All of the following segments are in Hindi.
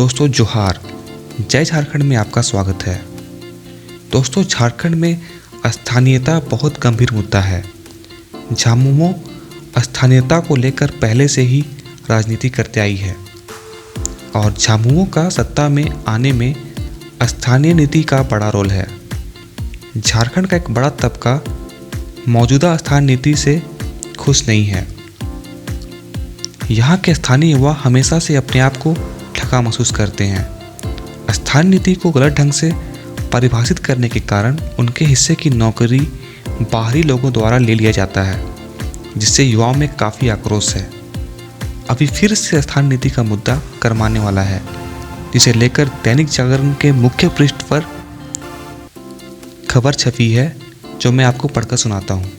दोस्तों जोहार, जय झारखंड में आपका स्वागत है। दोस्तों झारखंड में स्थानीयता बहुत गंभीर मुद्दा है। झामुमो स्थानीयता को लेकर पहले से ही राजनीति करते आई है और झामुमो का सत्ता में आने में स्थानीय नीति का बड़ा रोल है। झारखंड का एक बड़ा तबका मौजूदा स्थानीय नीति से खुश नहीं है। यहाँ के स्थानीय युवा हमेशा से अपने आप को ठगा महसूस करते हैं। स्थानीय नीति को गलत ढंग से परिभाषित करने के कारण उनके हिस्से की नौकरी बाहरी लोगों द्वारा ले लिया जाता है, जिससे युवाओं में काफ़ी आक्रोश है। अभी फिर से स्थानीय नीति का मुद्दा गरमाने वाला है, जिसे लेकर दैनिक जागरण के मुख्य पृष्ठ पर खबर छपी है, जो मैं आपको पढ़कर सुनाता हूँ।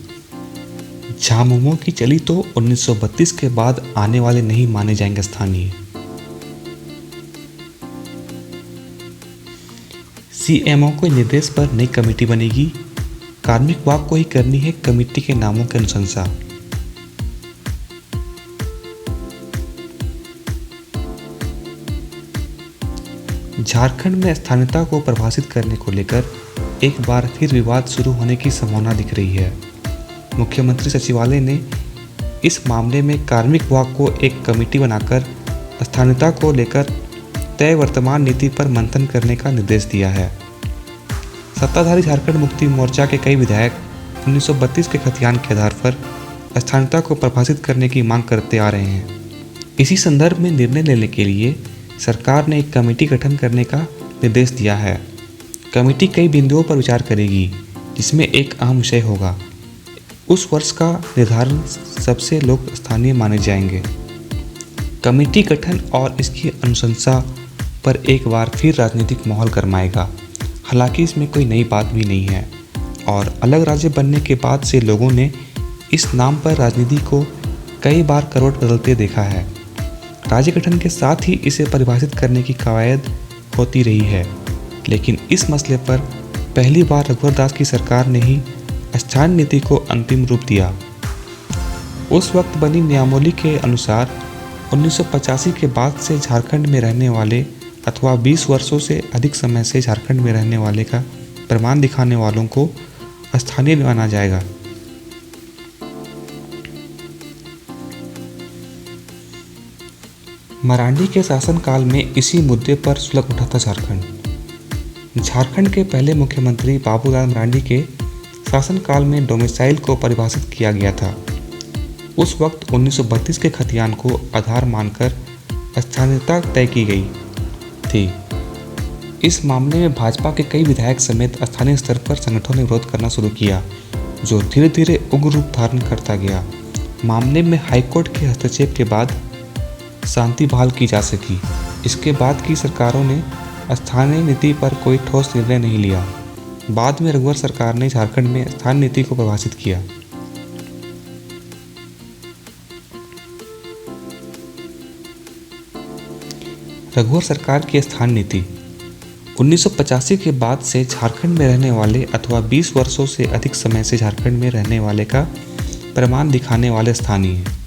झामुमो की चली तो 1932 के बाद आने वाले नहीं माने जाएंगे स्थानीय। सीएमओ के निर्देश पर नई कमेटी बनेगी। कार्मिक विभाग को ही करनी है कमेटी के नामों की अनुशंसा। झारखंड में स्थानीयता को परिभाषित करने को लेकर एक बार फिर विवाद शुरू होने की संभावना दिख रही है। मुख्यमंत्री सचिवालय ने इस मामले में कार्मिक विभाग को एक कमेटी बनाकर स्थानीयता को लेकर तय वर्तमान नीति पर मंथन करने का निर्देश दिया है। सत्ताधारी झारखंड मुक्ति मोर्चा के कई विधायक 1932 के खतियान के आधार पर स्थानीयता को परिभाषित करने की मांग करते आ रहे हैं। इसी संदर्भ में निर्णय लेने के लिए सरकार ने एक कमेटी गठन करने का निर्देश दिया है। कमेटी कई बिंदुओं पर विचार करेगी, जिसमें एक अहम विषय होगा। उस वर्ष का निर्धारण सबसे लोग स्थानीय माने जाएंगे। कमेटी गठन और इसकी अनुशंसा पर एक बार फिर राजनीतिक माहौल गरमाएगा। हालांकि इसमें कोई नई बात भी नहीं है और अलग राज्य बनने के बाद से लोगों ने इस नाम पर राजनीति को कई बार करवट बदलते देखा है। राज्य गठन के साथ ही इसे परिभाषित करने की कवायद होती रही है, लेकिन इस मसले पर पहली बार रघुवर दास की सरकार ने ही स्थानीय नीति को अंतिम रूप दिया। उस वक्त बनी नियमावली के अनुसार 1985 के बाद से झारखंड में रहने वाले अथवा 20 वर्षों से अधिक समय से झारखंड में रहने वाले का प्रमाण दिखाने वालों को स्थानीय माना जाएगा। मरांडी के शासनकाल में इसी मुद्दे पर सुलग उठा था झारखंड। झारखंड के पहले मुख्यमंत्री बाबूलाल मरांडी के शासनकाल में डोमिसाइल को परिभाषित किया गया था। उस वक्त 1932 के खतियान को आधार मानकर स्थानीयता तय की गई थी। इस मामले में भाजपा के कई विधायक समेत स्थानीय स्तर पर संगठनों ने विरोध करना शुरू किया, जो धीरे धीरे उग्र रूप धारण करता गया। मामले में हाईकोर्ट के हस्तक्षेप के बाद शांति बहाल की जा सकी। इसके बाद की सरकारों ने स्थानीय नीति पर कोई ठोस निर्णय नहीं लिया। बाद में रघुवर सरकार ने झारखंड में स्थानीय नीति को परिभाषित किया। रघुवर सरकार की स्थानीय नीति 1985 के बाद से झारखंड में रहने वाले अथवा 20 वर्षों से अधिक समय से झारखंड में रहने वाले का प्रमाण दिखाने वाले स्थानीय है।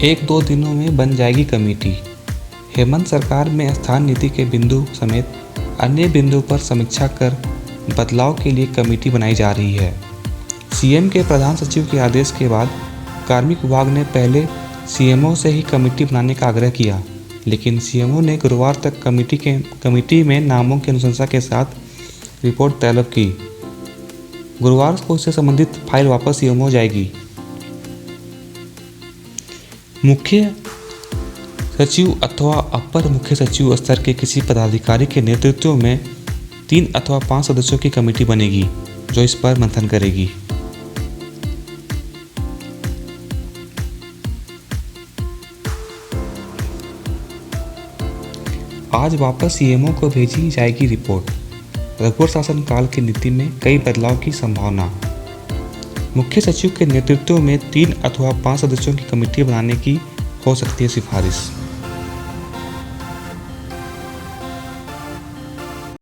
एक दो दिनों में बन जाएगी कमेटी। हेमंत सरकार में स्थानीय नीति के बिंदु समेत अन्य बिंदुओं पर समीक्षा कर बदलाव के लिए कमेटी बनाई जा रही है। सीएम के प्रधान सचिव के आदेश के बाद कार्मिक विभाग ने पहले सीएमओ से ही कमेटी बनाने का आग्रह किया, लेकिन सीएमओ ने गुरुवार तक कमेटी में नामों की अनुशंसा के साथ रिपोर्ट तलब की। गुरुवार को इससे संबंधित फाइल वापस सीएमओ जाएगी। मुख्य सचिव अथवा अपर मुख्य सचिव स्तर के किसी पदाधिकारी के नेतृत्व में 3 अथवा 5 सदस्यों की कमेटी बनेगी, जो इस पर मंथन करेगी। आज वापस सीएमओ को भेजी जाएगी रिपोर्ट। रघुवर शासनकाल की नीति में कई बदलाव की संभावना। मुख्य सचिव के नेतृत्व में 3 अथवा 5 सदस्यों की कमेटी बनाने की हो सकती है सिफारिश।